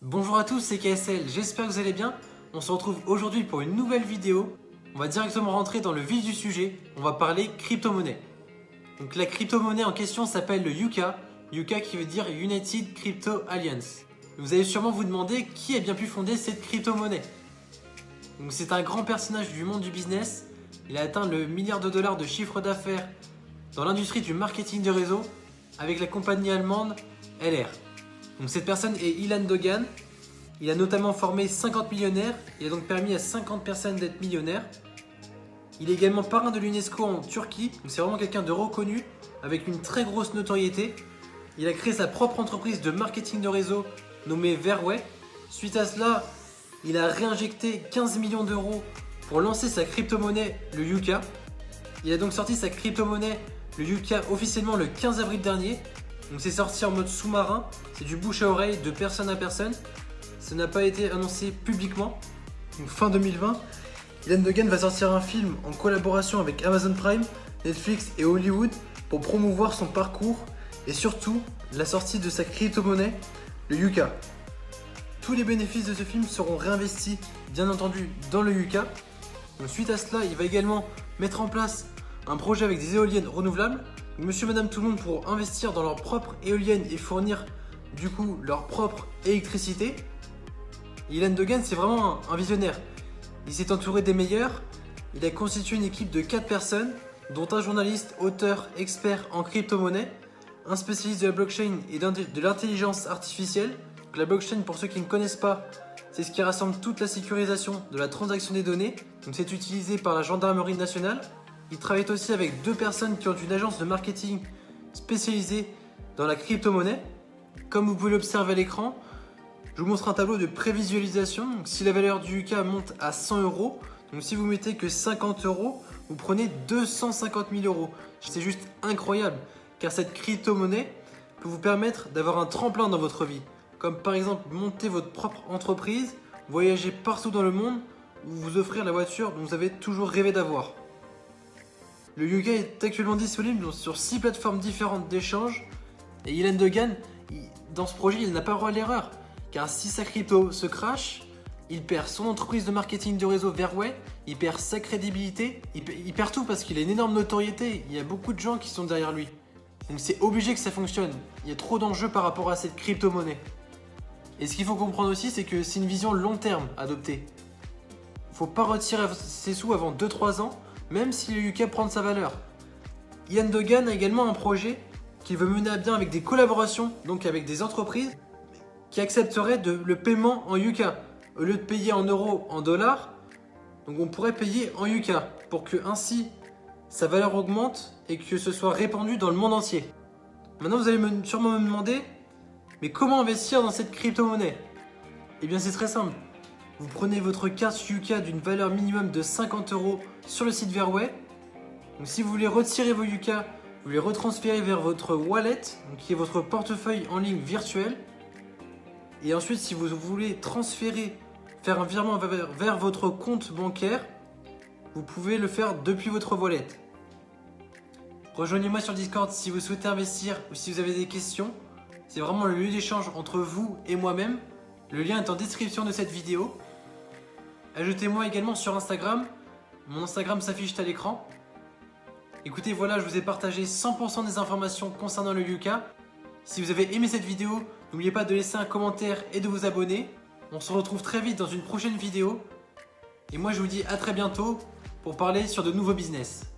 Bonjour à tous, c'est KSL, j'espère que vous allez bien. On se retrouve aujourd'hui pour une nouvelle vidéo. On va directement rentrer dans le vif du sujet. On va parler crypto-monnaie. Donc la crypto-monnaie en question s'appelle le Yuka. Yuka qui veut dire United Crypto Alliance. Vous allez sûrement vous demander qui a bien pu fonder cette crypto-monnaie. Donc c'est un grand personnage du monde du business. Il a atteint le milliard de dollars de chiffre d'affaires dans l'industrie du marketing de réseau avec la compagnie allemande LR. Donc cette personne est Ilan Dogan. Il a notamment formé 50 millionnaires. Il a donc permis à 50 personnes d'être millionnaires. Il est également parrain de l'UNESCO en Turquie. Donc c'est vraiment quelqu'un de reconnu avec une très grosse notoriété. Il a créé sa propre entreprise de marketing de réseau nommée Verway. Suite à cela, il a réinjecté 15 millions d'euros pour lancer sa crypto-monnaie, le Yuka. Il a donc sorti sa crypto-monnaie, le Yuka, officiellement le 15 avril dernier. Donc c'est sorti en mode sous-marin, c'est du bouche à oreille, de personne à personne. Ça n'a pas été annoncé publiquement. Donc fin 2020, Ilan Dogan va sortir un film en collaboration avec Amazon Prime, Netflix et Hollywood pour promouvoir son parcours et surtout la sortie de sa crypto-monnaie, le Yuka. Tous les bénéfices de ce film seront réinvestis, bien entendu, dans le Yuka. Donc suite à cela, il va également mettre en place un projet avec des éoliennes renouvelables. Donc, monsieur, madame, tout le monde pour investir dans leur propre éolienne et fournir du coup leur propre électricité. Ilan Dogan, c'est vraiment un visionnaire. Il s'est entouré des meilleurs. Il a constitué une équipe de 4 personnes, dont un journaliste, auteur, expert en crypto-monnaie, un spécialiste de la blockchain et de l'intelligence artificielle. Donc, la blockchain, pour ceux qui ne connaissent pas, c'est ce qui rassemble toute la sécurisation de la transaction des données. Donc c'est utilisé par la gendarmerie nationale. Il travaille aussi avec 2 personnes qui ont une agence de marketing spécialisée dans la crypto-monnaie. Comme vous pouvez l'observer à l'écran, je vous montre un tableau de prévisualisation. Donc, si la valeur du UK monte à 100 euros, donc si vous mettez que 50 euros, vous prenez 250 000 euros. C'est juste incroyable, car cette crypto-monnaie peut vous permettre d'avoir un tremplin dans votre vie. Comme par exemple monter votre propre entreprise, voyager partout dans le monde ou vous offrir la voiture dont vous avez toujours rêvé d'avoir. Le Yuka est actuellement disponible sur 6 plateformes différentes d'échange et Ilan Dogan, dans ce projet, il n'a pas le droit à l'erreur. Car si sa crypto se crash, il perd son entreprise de marketing de réseau Verway, il perd sa crédibilité, il perd tout parce qu'il a une énorme notoriété, il y a beaucoup de gens qui sont derrière lui. Donc c'est obligé que ça fonctionne, il y a trop d'enjeux par rapport à cette crypto-monnaie. Et ce qu'il faut comprendre aussi, c'est que c'est une vision long terme adoptée. Il ne faut pas retirer ses sous avant 2-3 ans, même si le UK prend de sa valeur. Ilan Dogan a également un projet qu'il veut mener à bien avec des collaborations, donc avec des entreprises, qui accepteraient le paiement en Yuka. Au lieu de payer en euros, en dollars, donc on pourrait payer en Yuka pour que ainsi sa valeur augmente et que ce soit répandu dans le monde entier. Maintenant vous allez sûrement me demander, mais comment investir dans cette crypto-monnaie? Eh bien c'est très simple. Vous prenez votre carte Yuka d'une valeur minimum de 50 euros sur le site Verway. Donc si vous voulez retirer vos Yuka, vous les retransférez vers votre wallet, donc qui est votre portefeuille en ligne virtuel. Et ensuite, si vous voulez transférer, faire un virement vers votre compte bancaire, vous pouvez le faire depuis votre wallet. Rejoignez-moi sur Discord si vous souhaitez investir ou si vous avez des questions. C'est vraiment le lieu d'échange entre vous et moi-même. Le lien est en description de cette vidéo. Ajoutez-moi également sur Instagram. Mon Instagram s'affiche à l'écran. Écoutez, voilà, je vous ai partagé 100% des informations concernant le Yuka. Si vous avez aimé cette vidéo, n'oubliez pas de laisser un commentaire et de vous abonner. On se retrouve très vite dans une prochaine vidéo. Et moi, je vous dis à très bientôt pour parler sur de nouveaux business.